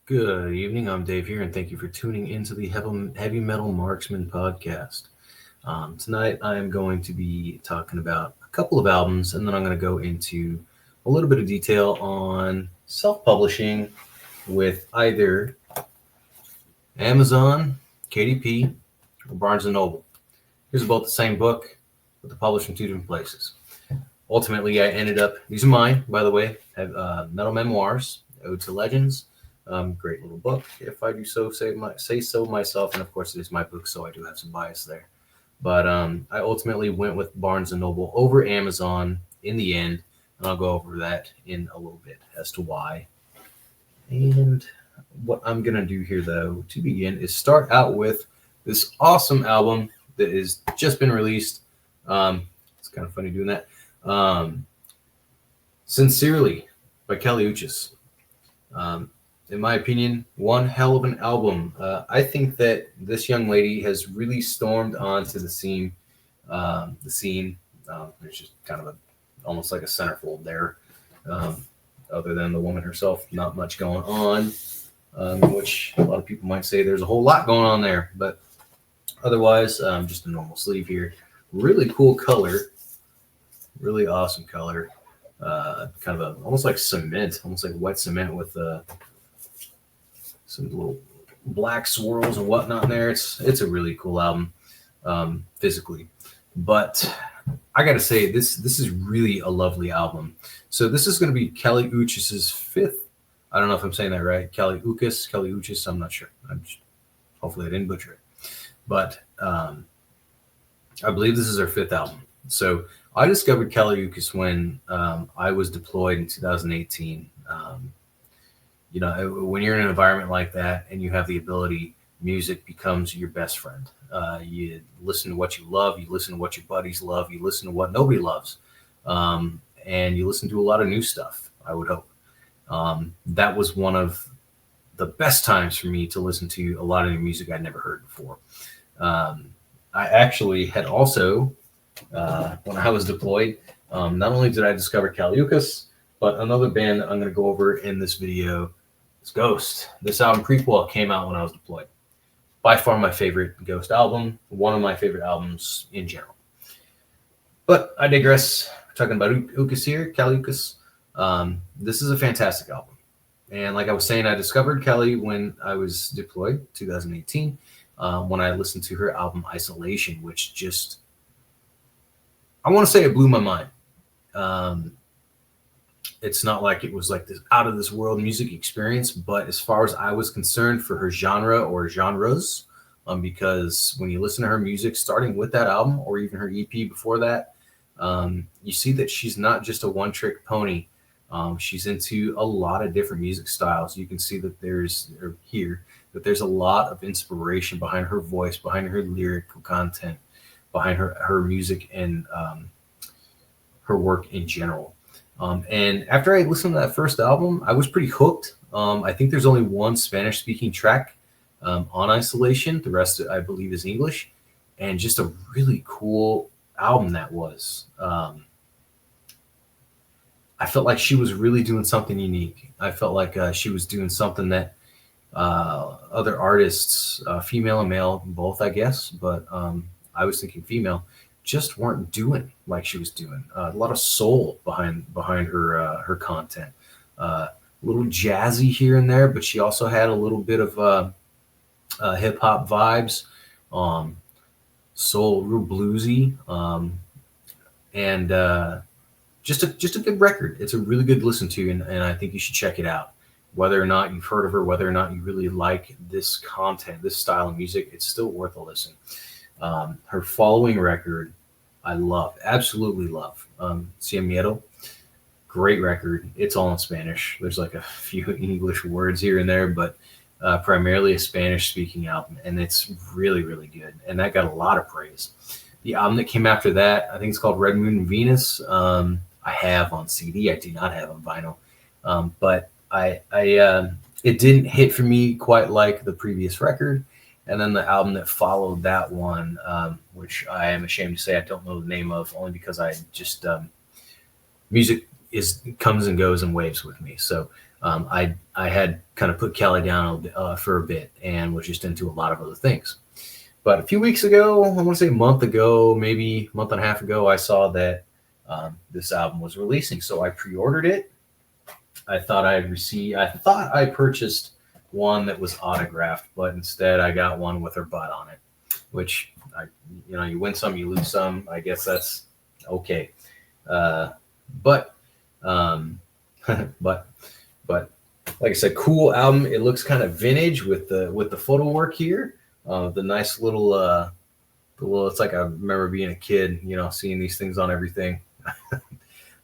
Good evening. I'm Dave here, and thank you for tuning into the Heavy Metal Marksman podcast. Tonight, I am going to be talking about a couple of albums, and then I'm going to go into a little bit of detail on self publishing with either Amazon, KDP, or Barnes and Noble. Here's about the same book, but they're published in two different places. Ultimately, I ended up, these are mine, by the way, have Metal Memoirs, Ode to Legends. Great little book, if I do say so myself, and of course it is my book, so I do have some bias there. But I ultimately went with Barnes and Noble over Amazon in the end, and I'll go over that in a little bit as to why. And what I'm gonna do here, though, to begin, is start out with this awesome album that has just been released. It's kind of funny doing that. Sincerely by Kelly Uchis. In my opinion, one hell of an album. I think that this young lady has really stormed onto the scene. There's just kind of almost like a centerfold there. Other than the woman herself, not much going on. Which a lot of people might say there's a whole lot going on there, but otherwise, just a normal sleeve here. Really cool color, really awesome color. Kind of almost like cement, almost like wet cement with some little black swirls and whatnot in there. It's a really cool album physically, but I gotta say this is really a lovely album. So this is going to be Kelly Uchis's fifth. I don't know if I'm saying that right. Kelly Uchis. I'm not sure. Hopefully I didn't butcher it, but I believe this is her fifth album. So I discovered Kelly Uchis when I was deployed in 2018. When you're in an environment like that and you have the ability, music becomes your best friend. You listen to what you love, you listen to what your buddies love, you listen to what nobody loves, and you listen to a lot of new stuff, I would hope. That was one of the best times for me to listen to a lot of new music I'd never heard before. I actually had also, when I was deployed, not only did I discover Kelly Uchis, but another band that I'm going to go over in this video is Ghost. This album, Prequel, came out when I was deployed. By far my favorite Ghost album, one of my favorite albums in general. But I digress. We're talking about Uchis here, Kelly Uchis. This is a fantastic album. And like I was saying, I discovered Kelly when I was deployed, 2018, when I listened to her album Isolation, which just, I want to say it blew my mind. It's not like it was like this out of this world music experience, but as far as I was concerned for her genre or genres, because when you listen to her music, starting with that album or even her EP before that, you see that she's not just a one-trick pony. She's into a lot of different music styles. You can see that there's a lot of inspiration behind her voice, behind her lyrical content, behind her music and her work in general. And after I listened to that first album, I was pretty hooked. I think there's only one Spanish-speaking track on Isolation. The rest, I believe, is English. And just a really cool album that was. I felt like she was really doing something unique. I felt like she was doing something that other artists, female and male, both, I guess, but I was thinking female, just weren't doing like she was doing. A lot of soul behind her content. A little jazzy here and there, but she also had a little bit of hip hop vibes. Soul, real bluesy, and just a good record. It's a really good listen to, and I think you should check it out. Whether or not you've heard of her, whether or not you really like this content, this style of music, it's still worth a listen. Her following record, I love, absolutely love. Cien Miedo, great record. It's all in Spanish. There's like a few English words here and there, but primarily a Spanish-speaking album, and it's really, really good. And that got a lot of praise. The album that came after that, I think it's called Red Moon and Venus. I have on CD. I do not have on vinyl, but it didn't hit for me quite like the previous record. And then the album that followed that one, which I am ashamed to say I don't know the name of, only because I just music comes and goes in waves with me. So I had kind of put Kelly down for a bit and was just into a lot of other things. But a few weeks ago, I want to say a month ago, maybe a month and a half ago, I saw that this album was releasing. So I pre-ordered it. I thought I purchased one that was autographed, but instead I got one with her butt on it, which you win some, you lose some. I guess that's okay. But um, but but like I said, cool album. It looks kind of vintage with the photo work here. The nice little the little. It's like I remember being a kid, seeing these things on everything.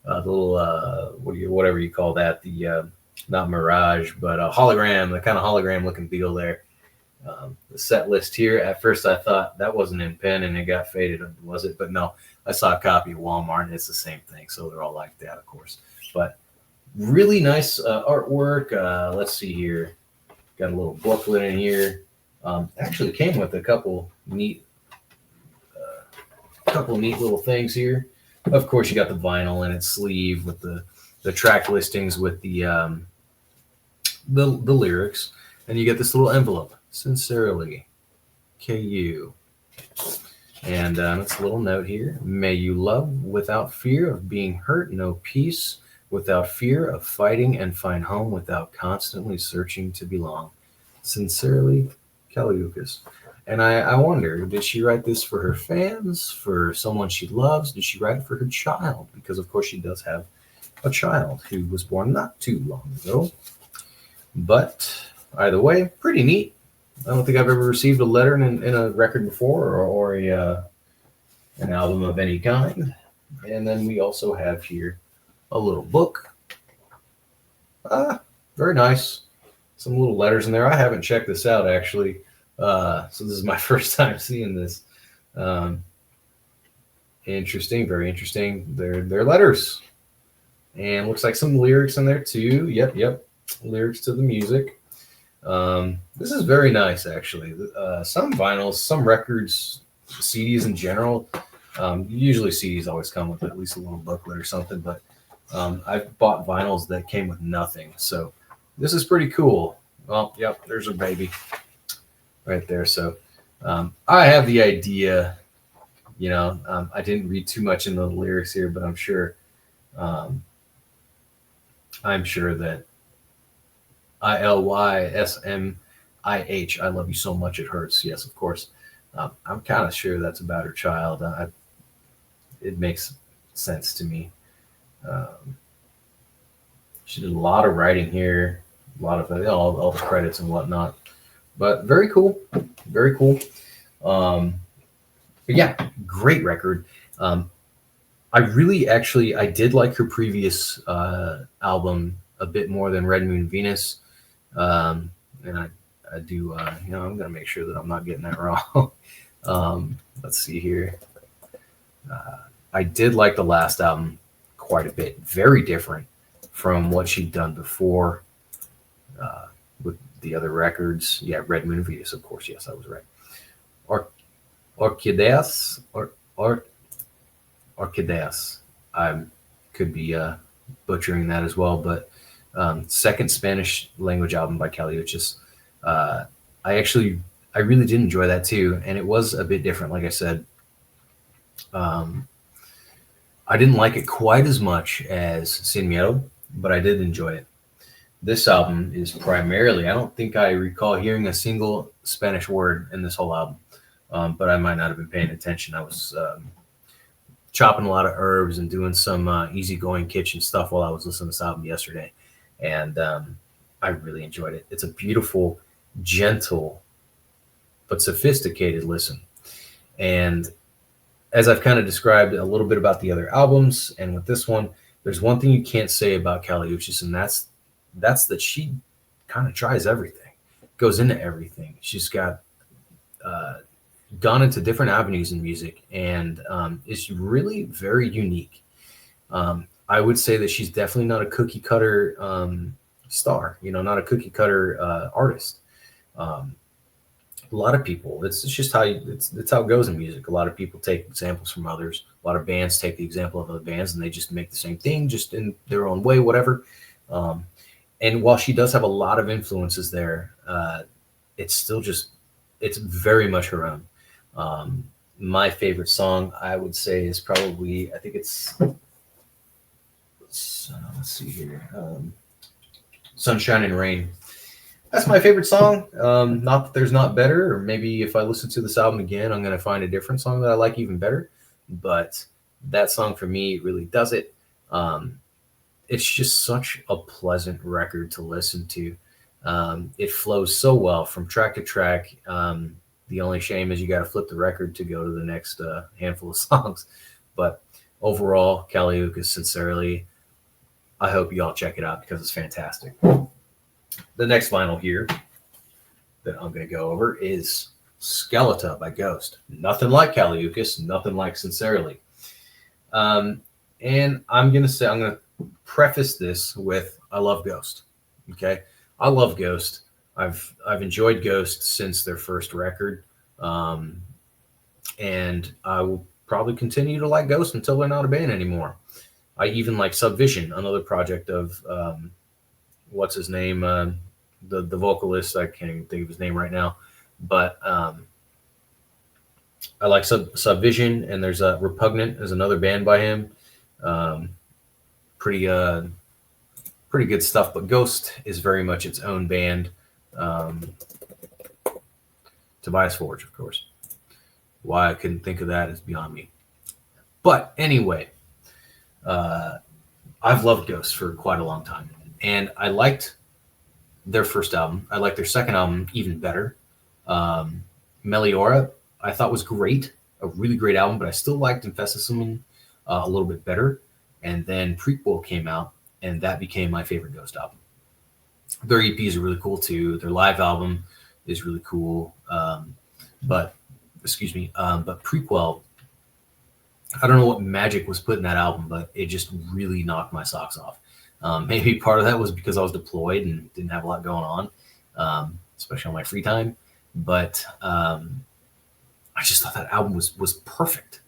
The little whatever you call that, the not mirage, but hologram, the kind of hologram looking deal there. The set list here. At first, I thought that wasn't in pen and it got faded, was it? But no, I saw a copy at Walmart and it's the same thing. So they're all like that, of course. But really nice artwork. Let's see here. Got a little booklet in here. Actually came with a couple neat little things here. Of course, you got the vinyl in its sleeve with the track listings with the lyrics, and you get this little envelope. Sincerely, KU. And it's a little note here. May you love without fear of being hurt, know peace without fear of fighting, and find home without constantly searching to belong. Sincerely, Kelly Uchis. And I wonder, did she write this for her fans, for someone she loves? Did she write it for her child? Because, of course, she does have a child who was born not too long ago. But either way, pretty neat. I don't think I've ever received a letter in a record before or an album of any kind. And then we also have here a little book. Very nice. Some little letters in there. I haven't checked this out, actually. So this is my first time seeing this. Interesting, very interesting. They're letters. And looks like some lyrics in there too. Yep. Lyrics to the music. This is very nice, actually. Some vinyls, some records, CDs in general. Usually CDs always come with at least a little booklet or something, but I've bought vinyls that came with nothing. So this is pretty cool. Well, yep, there's a baby right there. So I have the idea, I didn't read too much in the lyrics here, but I'm sure that ILYSMIH, I love you so much it hurts. Yes, of course. I'm kind of sure that's about her child. It makes sense to me. She did a lot of writing here, a lot of all the credits and whatnot. But very cool, very cool. But yeah, great record. I did like her previous album a bit more than Red Moon Venus. And I do, I'm going to make sure that I'm not getting that wrong. Let's see here. I did like the last album quite a bit. Very different from what she'd done before with the other records. Yeah, Red Moon Venus, of course. Yes, I was right. Orchideas. Orchideas. I could be butchering that as well, but second Spanish language album by Kelly Uchis. I really did enjoy that too, and it was a bit different. Like I said, I didn't like it quite as much as Sin Miedo, but I did enjoy it. This album is primarily, I don't think I recall hearing a single Spanish word in this whole album, but I might not have been paying attention. I was chopping a lot of herbs and doing some easygoing kitchen stuff while I was listening to this album yesterday. And I really enjoyed it. It's a beautiful, gentle, but sophisticated listen. And as I've kind of described a little bit about the other albums, and with this one, there's one thing you can't say about Kelly Uchis, and that's that she kind of tries everything, goes into everything. She's got gone into different avenues in music, and is really very unique. I would say that she's definitely not a cookie cutter star, not a cookie cutter artist. A lot of people, it's just how it's how it goes in music. A lot of people take examples from others. A lot of bands take the example of other bands and they just make the same thing, just in their own way, whatever. And while she does have a lot of influences there, it's still just, it's very much her own. My favorite song, I would say, is probably, I think let's see here, Sunshine and Rain. That's my favorite song. Not that there's not better, or maybe if I listen to this album again, I'm going to find a different song that I like even better. But that song for me really does it. It's just such a pleasant record to listen to. It flows so well from track to track. The only shame is you got to flip the record to go to the next handful of songs. But overall, Kali Uchis, sincerely, I hope you all check it out because it's fantastic. The next vinyl here that I'm going to go over is Skeleton by Ghost. Nothing like Kali Uchis, nothing like Sincerely. And I'm going to preface this with I love Ghost. Okay, I love Ghost. I've enjoyed Ghost since their first record, and I will probably continue to like Ghost until they're not a band anymore. I even like Subvision, another project of what's his name, the vocalist. I can't even think of his name right now, but I like Subvision, and there's Repugnant is another band by him. Pretty good stuff. But Ghost is very much its own band. Tobias Forge, of course. Why I couldn't think of that is beyond me. But anyway, I've loved Ghost for quite a long time, and I liked their first album. I liked their second album even better. Meliora, I thought was great, a really great album, but I still liked Infestism a little bit better. And then Prequel came out, and that became my favorite Ghost album. Their EPs are really cool too. Their live album is really cool. But Prequel, I don't know what magic was put in that album, but it just really knocked my socks off. Maybe part of that was because I was deployed and didn't have a lot going on, especially on my free time. But I just thought that album was perfect.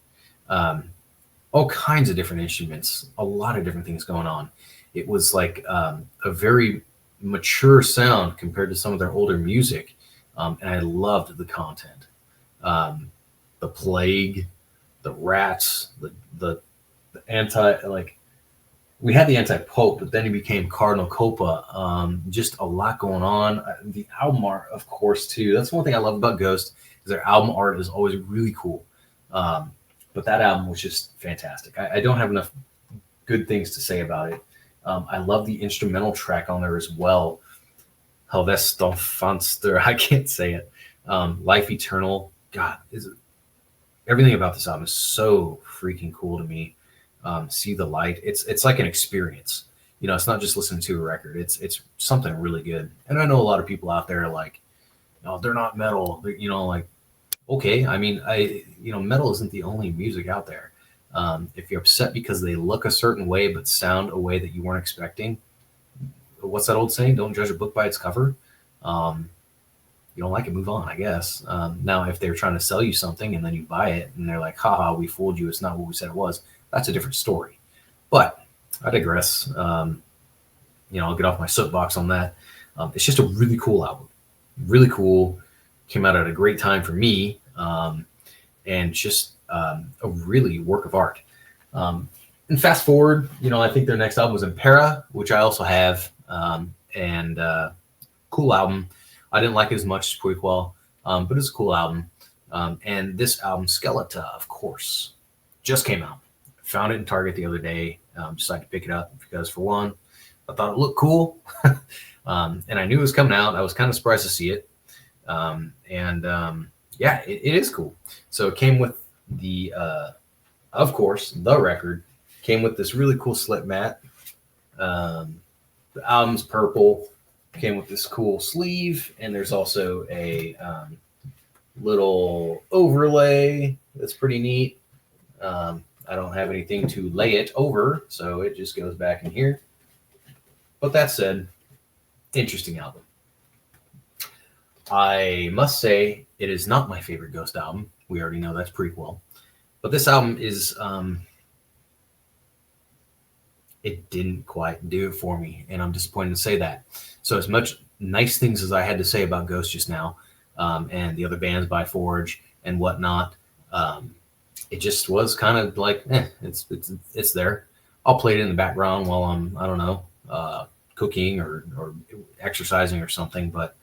All kinds of different instruments, a lot of different things going on. It was like a very mature sound compared to some of their older music, and I loved the content. The Plague, the Rats, the anti, like, we had the anti-Pope, but then he became Cardinal Copa. Just a lot going on. The album art, of course, too. That's one thing I love about Ghost, is their album art is always really cool. But that album was just fantastic. I don't have enough good things to say about it. I love the instrumental track on there as well. Helvestonfanster, I can't say it. Life Eternal. God, everything about this album is so freaking cool to me. See the Light. It's like an experience. You know, it's not just listening to a record. It's something really good. And I know a lot of people out there are like, no, they're not metal. They're, like, okay. I mean, metal isn't the only music out there. If you're upset because they look a certain way but sound a way that you weren't expecting, what's that old saying? Don't judge a book by its cover. You don't like it, move on, I guess. Now, if they're trying to sell you something and then you buy it and they're like, haha, we fooled you, it's not what we said it was, that's a different story. But I digress. I'll get off my soapbox on that. It's just a really cool album. Really cool. Came out at a great time for me. And just a really work of art. And fast forward, I think their next album was Impera, which I also have. Cool album. I didn't like it as much as Prequel, but it's a cool album. And this album, Skeleton, of course, just came out. Found it in Target the other day. Decided to pick it up because, for one, I thought it looked cool. And I knew it was coming out. I was kind of surprised to see it. It is cool. So it came with of course, the record came with this really cool slip mat. The album's purple. Came with this cool sleeve, and there's also a little overlay that's pretty neat. I don't have anything to lay it over, so it just goes back in here. But that said, interesting album. I must say it is not my favorite Ghost album. We already know that's Prequel. But this album is it didn't quite do it for me, and I'm disappointed to say that. So as much nice things as I had to say about Ghost just now, and the other bands by Forge and whatnot, it just was kind of like, it's there. I'll play it in the background while I'm, I don't know, cooking or exercising or something, but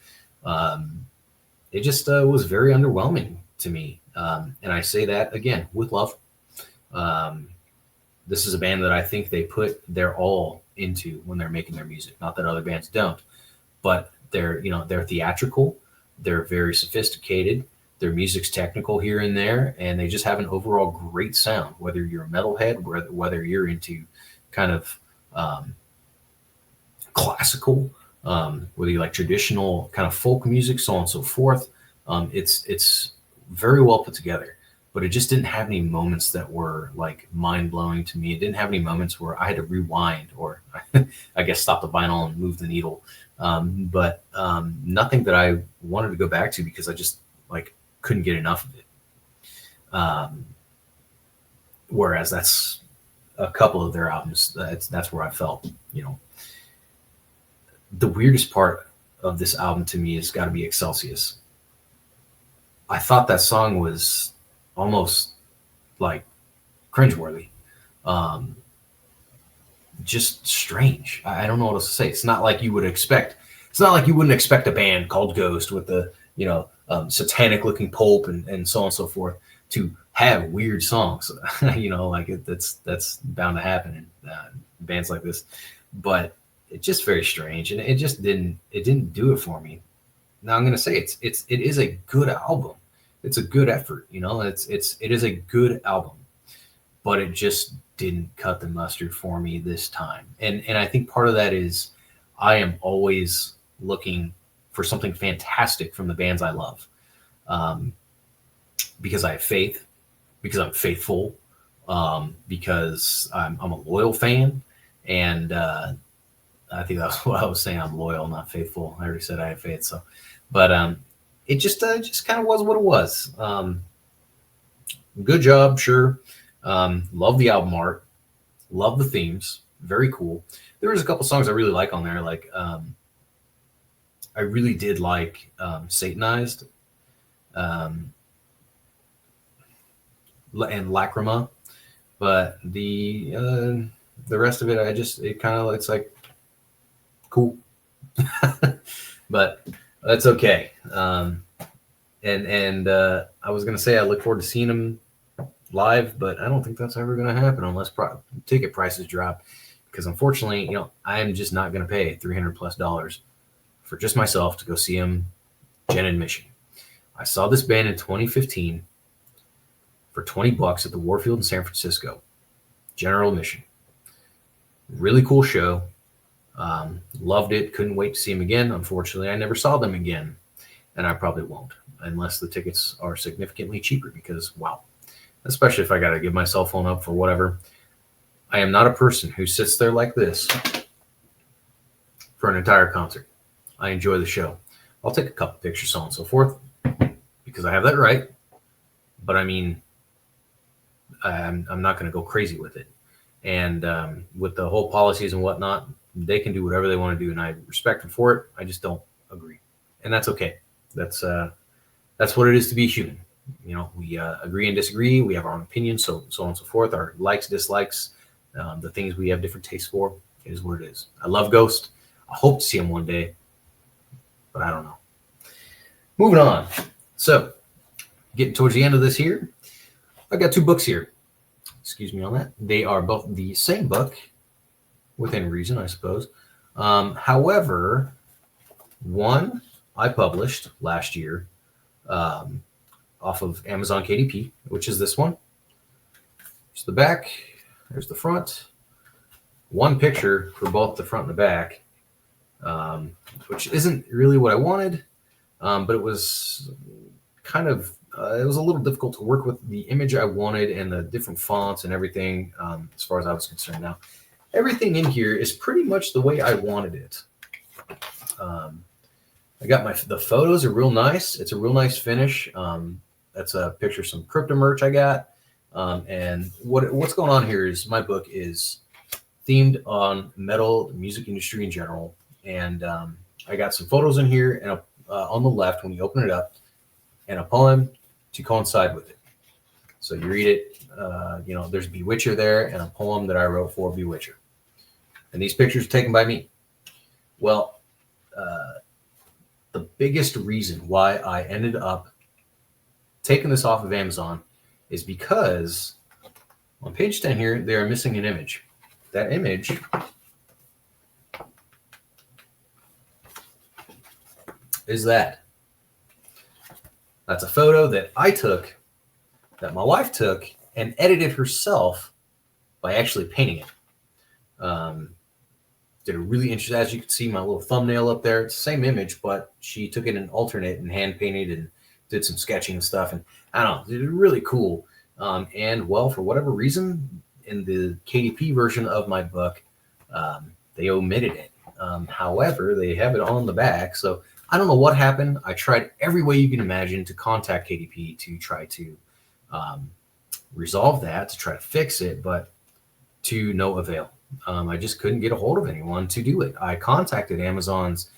it just was very underwhelming to me. And I say that again with love. This is a band that I think they put their all into when they're making their music. Not that other bands don't, but they're theatrical, they're very sophisticated, their music's technical here and there, and they just have an overall great sound. Whether you're a metalhead, whether you're into kind of classical, whether you like traditional kind of folk music, so on and so forth, it's very well put together. But it just didn't have any moments that were like mind blowing to me. It didn't have any moments where I had to rewind or I guess stop the vinyl and move the needle. But nothing that I wanted to go back to because I just like couldn't get enough of it. Whereas that's a couple of their albums. That's where I felt, the weirdest part of this album to me has got to be Excelsius. I thought that song was almost like cringeworthy. Just strange. I don't know what else to say. It's not like you would expect. It's not like you wouldn't expect a band called Ghost with the, satanic looking pulp and so on and so forth to have weird songs. That's bound to happen in bands like this. But it's just very strange, and it didn't do it for me. Now I'm going to say it is a good album. It's a good effort, it is a good album, but it just didn't cut the mustard for me this time. And I think part of that is I am always looking for something fantastic from the bands I love, because I have faith, because I'm faithful, because I'm a loyal fan. And I think that's what I was saying. I'm loyal, not faithful. I already said I have faith. So, but it just kind of was what it was. Good job, sure. Love the album art, love the themes, very cool. There was a couple songs I really like on there. Like I really did like Satanized and Lacrima, but the rest of it, it's like cool. But that's okay. And I was going to say I look forward to seeing them live, but I don't think that's ever going to happen unless ticket prices drop. Because unfortunately, I am just not going to pay $300+ for just myself to go see them gen admission. I saw this band in 2015 for $20 at the Warfield in San Francisco, general admission. Really cool show. Loved it. Couldn't wait to see them again. Unfortunately, I never saw them again, and I probably won't unless the tickets are significantly cheaper, because wow, especially if I got to give my cell phone up for whatever. I am not a person who sits there like this for an entire concert. I enjoy the show. I'll take a couple pictures, so on and so forth, because I have that right. But I mean, I'm not going to go crazy with it. And with the whole policies and whatnot, they can do whatever they want to do, and I respect them for it. I just don't agree, and that's okay. That's what it is to be human. We agree and disagree. We have our own opinions, so on and so forth. Our likes, dislikes, the things we have different tastes for. It is what it is. I love Ghost. I hope to see him one day, but I don't know. Moving on. So, getting towards the end of this here, I got 2 books here. Excuse me on that. They are both the same book, within reason, I suppose. However, one I published last year off of Amazon KDP, which is this one. There's the back. There's the front. One picture for both the front and the back, which isn't really what I wanted, but it was kind of it was a little difficult to work with the image I wanted and the different fonts and everything, as far as I was concerned. Now, everything in here is pretty much the way I wanted it. I got the photos are real nice. It's a real nice finish. That's a picture of some crypto merch I got. And what's going on here is my book is themed on metal music industry in general. And I got some photos in here, and on the left, when you open it up, and a poem to coincide with it. So you read it, there's Bewitcher there, and a poem that I wrote for Bewitcher. And these pictures are taken by me. Well, the biggest reason why I ended up taking this off of Amazon is because on page 10 here, they are missing an image. That image is that. That's a photo that I took, that my wife took, and edited herself by actually painting it. Did a really interesting, as you can see, my little thumbnail up there. It's the same image, but she took it in alternate and hand painted and did some sketching and stuff. And I don't know, it was really cool. And well, for whatever reason, in the KDP version of my book, they omitted it. However, they have it on the back. So I don't know what happened. I tried every way you can imagine to contact KDP to try to resolve that, to try to fix it, but to no avail. I just couldn't get a hold of anyone to do it. I contacted Amazon's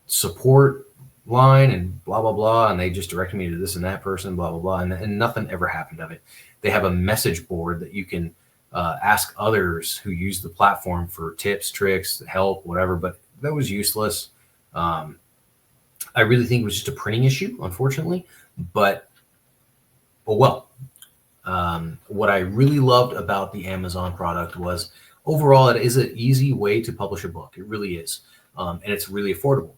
support line and blah, blah, blah. And they just directed me to this and that person, blah, blah, blah. And nothing ever happened of it. They have a message board that you can ask others who use the platform for tips, tricks, help, whatever, but that was useless. I really think it was just a printing issue, unfortunately, but well. What I really loved about the Amazon product was overall, it is an easy way to publish a book. It really is. And it's really affordable.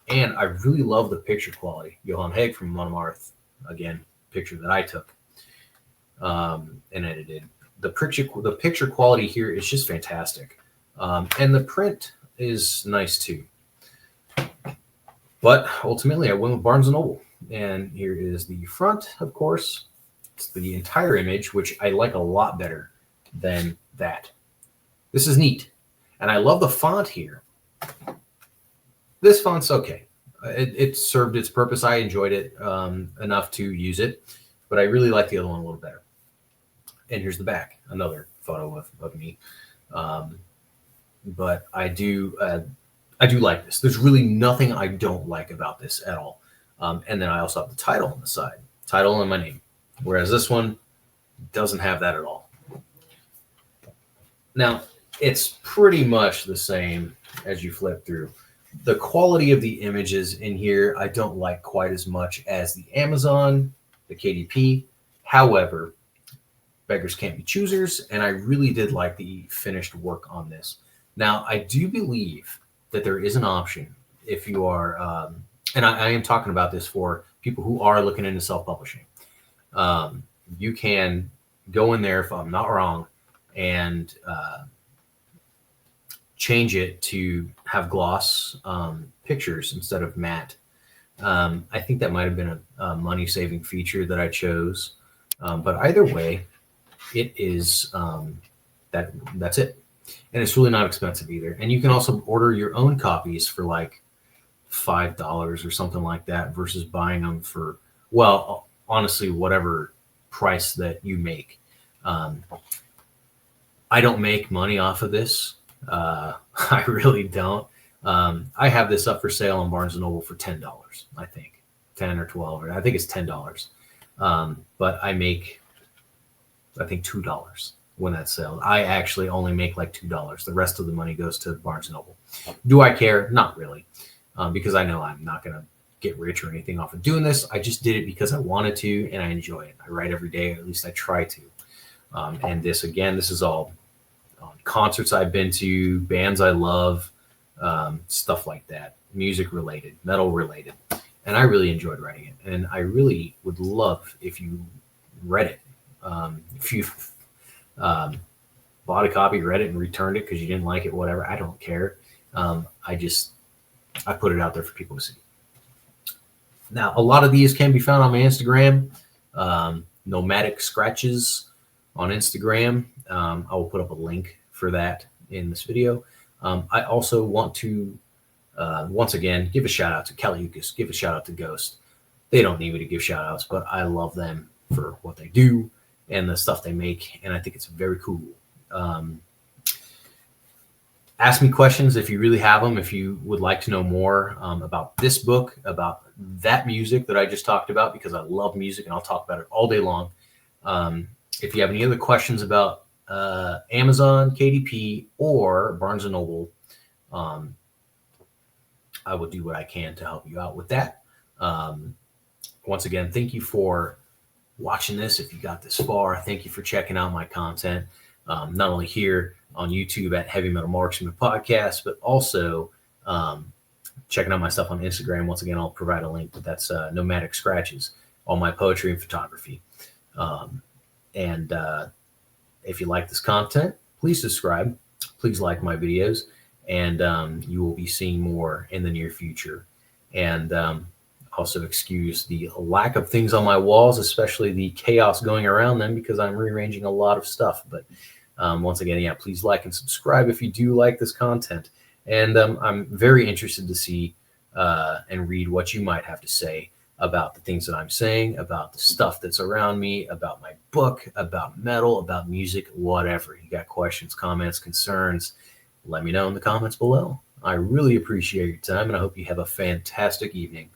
And I really love the picture quality. Johan Haig from Monomarth, again, picture that I took and edited. The picture quality here is just fantastic. And the print is nice too. But ultimately, I went with Barnes & Noble. And here is the front, of course. It's the entire image, which I like a lot better than that. This is neat. And I love the font here. This font's okay. It served its purpose. I enjoyed it enough to use it. But I really like the other one a little better. And here's the back. Another photo of me. But I do like this. There's really nothing I don't like about this at all. And then I also have the title on the side. Title and my name. Whereas this one doesn't have that at all. Now, it's pretty much the same as you flip through. The quality of the images in here, I don't like quite as much as the Amazon, the KDP. However, beggars can't be choosers, and I really did like the finished work on this. Now, I do believe that there is an option if you are, and I am talking about this for people who are looking into self-publishing. You can go in there, if I'm not wrong, and change it to have gloss pictures instead of matte. I think that might have been a money-saving feature that I chose. But either way, it is that's it. And it's really not expensive either. And you can also order your own copies for like $5 or something like that versus buying them for, well, honestly, whatever price that you make. I don't make money off of this. I really don't. I have this up for sale on Barnes & Noble for $10, I think. 10 or 12, or I think it's $10. But I make, I think, $2 when that sells. I actually only make like $2. The rest of the money goes to Barnes & Noble. Do I care? Not really, because I know I'm not going to get rich or anything off of doing this. I just did it because I wanted to, and I enjoy it. I write every day, or at least I try to. And this, again, this is all concerts I've been to, bands I love, stuff like that, music related, metal related. And I really enjoyed writing it. And I really would love if you read it. If you bought a copy, read it, and returned it because you didn't like it, whatever, I don't care. I put it out there for people to see. Now, a lot of these can be found on my Instagram, Nomadic Scratches on Instagram. I will put up a link for that in this video. I also want to, once again, give a shout out to Kelly Uchis, give a shout out to Ghost. They don't need me to give shout outs, but I love them for what they do. and the stuff they make. And I think it's very cool. Ask me questions if you really have them, if you would like to know more about this book, about that music that I just talked about, because I love music and I'll talk about it all day long. If you have any other questions about Amazon, KDP, or Barnes & Noble, I will do what I can to help you out with that. Once again, thank you for watching this. If you got this far, thank you for checking out my content, not only here on YouTube at Heavy Metal Marksman Podcast, but also checking out my stuff on Instagram. Once again, I'll provide a link, but that's Nomadic Scratches, all my poetry and photography. And if you like this content, please subscribe. Please like my videos, and you will be seeing more in the near future. And also excuse the lack of things on my walls, especially the chaos going around them, because I'm rearranging a lot of stuff. But once again, yeah, please like and subscribe if you do like this content. And I'm very interested to see and read what you might have to say about the things that I'm saying, about the stuff that's around me, about my book, about metal, about music, whatever. You got questions, comments, concerns, let me know in the comments below. I really appreciate your time, and I hope you have a fantastic evening.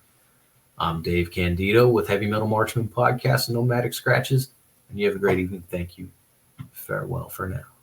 I'm Dave Candido with Heavy Metal Marksman Podcast and Nomadic Scratches, and you have a great evening. Thank you. Farewell for now.